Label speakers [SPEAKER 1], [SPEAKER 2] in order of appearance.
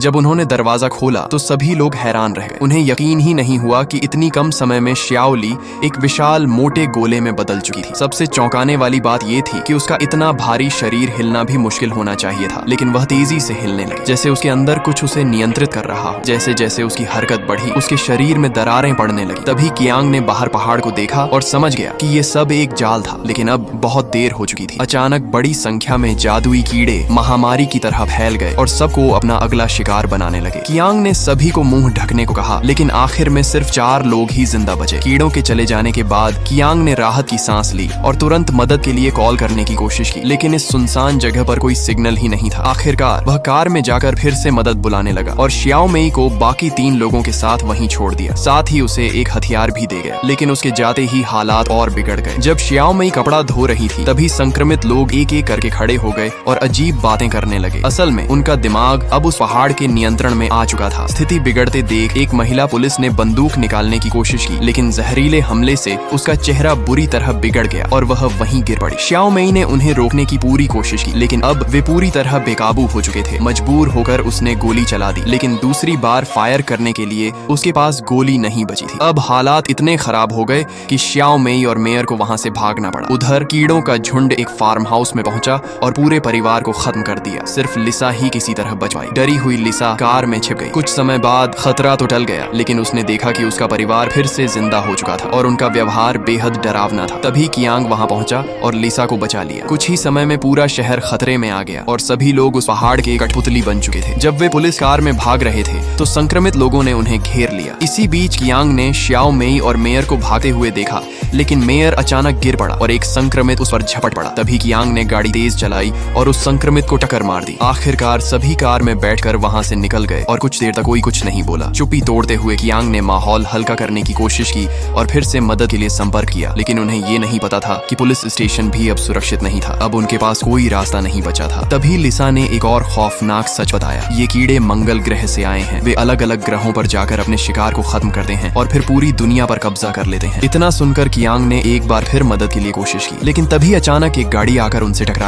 [SPEAKER 1] जब उन्होंने दरवाजा खोला तो सभी लोग हैरान रह गए। उन्हें यकीन ही नहीं हुआ कि इतनी कम समय में श्याओ ली एक विशाल मोटे गोले में बदल चुकी थी। सबसे चौंकाने वाली बात यह थी कि उसका इतना भारी शरीर हिलना भी मुश्किल होना चाहिए था, लेकिन वह तेजी से हिलने लगी, जैसे उसके अंदर कुछ उसे नियंत्रित कर रहा हो। जैसे जैसे उसकी हरकत बढ़ी, उसके शरीर में दरारें पड़ने लगी। तभी कियांग ने बाहर पहाड़ को देखा और समझ गया कि ये सब एक जाल था, लेकिन अब बहुत देर हो चुकी थी। अचानक बड़ी संख्या में जादुई कीड़े महामारी की तरह फैल गए और सबको अपना अगला शिकार बनाने लगे। कियांग ने सभी को मुंह ढकने को कहा, लेकिन आखिर में सिर्फ 4 लोग ही जिंदा बचे। कीड़ों के चले जाने के बाद कियांग ने राहत की सांस ली और तुरंत मदद के लिए कॉल करने की कोशिश की, लेकिन इस सुनसान जगह पर कोई सिग्नल ही नहीं था। आखिरकार वह कार में जाकर फिर से मदद बुलाने लगा और श्याओ मेई को बाकी 3 लोगों के साथ वहीं छोड़ दिया। साथ ही उसे एक हथियार भी दे गया, लेकिन उसके जाते ही हालात और बिगड़ गए। जब श्याओ मेई कपड़ा धो रही थी, तभी संक्रमित लोग एक एक करके खड़े हो गए और अजीब बातें करने लगे। असल में उनका दिमाग अब उस पहाड़ के नियंत्रण में आ चुका था। स्थिति बिगड़ते देख एक महिला पुलिस ने बंदूक निकालने की कोशिश की, लेकिन जहरीले हमले से उसका चेहरा बुरी तरह बिगड़ गया और वह वहीं गिर पड़ी। श्याओ मेई ने उन्हें रोकने की पूरी कोशिश की, लेकिन अब वे पूरी तरह बेकाबू हो चुके थे। मजबूर होकर उसने गोली चला दी, लेकिन दूसरी बार फायर करने के लिए उसके पास गोली नहीं बची थी। अब हालात इतने खराब हो गए कि श्याओ मेई और मेयर को वहां से भागना पड़ा। उधर कीड़ों का झुंड एक फार्म हाउस में पहुंचा और पूरे परिवार को खत्म कर दिया। सिर्फ लिसा ही किसी तरह बच पाई। डरी हुई लिसा कार में छिप गई। कुछ समय बाद खतरा तो टल गया, लेकिन उसने देखा कि उसका परिवार फिर से जिंदा हो चुका था और उनका व्यवहार बेहद डरावना था। तभी कियांग वहां पहुंचा और लिसा को बचा लिया। कुछ ही समय में पूरा शहर खतरे में आ गया और सभी लोग उस पहाड़ के कठपुतली बन चुके थे। जब वे पुलिस कार में भाग रहे थे तो संक्रमित लोगों ने उन्हें घेर लिया। इसी बीच कियांग ने श्याओ मेई और मेयर को भागते हुए देखा, लेकिन मेयर अचानक गिर पड़ा और एक संक्रमित उस पर झपट पड़ा। तभी कियांग ने गाड़ी तेज चलाई और उस संक्रमित को टक्कर मार दी। आखिरकार सभी कार में बैठकर वहां से निकल गए और कुछ देर तक कोई कुछ नहीं बोला। चुप्पी तोड़ते हुए कियांग ने माहौल हल्का करने की कोशिश की और फिर से मदद के लिए संपर्क किया, लेकिन उन्हें ये नहीं पता था कि पुलिस स्टेशन भी अब सुरक्षित नहीं था। अब उनके पास कोई रास्ता नहीं बचा था। तभी लिसा ने एक और खौफनाक सच बताया। ये कीड़े मंगल ग्रह से आए हैं। वे अलग अलग ग्रहों पर जाकर अपने शिकार को खत्म करते हैं और फिर पूरी दुनिया पर कब्जा कर लेते हैं। इतना सुनकर कियांग ने एक बार फिर मदद के लिए कोशिश की, लेकिन तभी अचानक एक गाड़ी आकर उनसे टकरा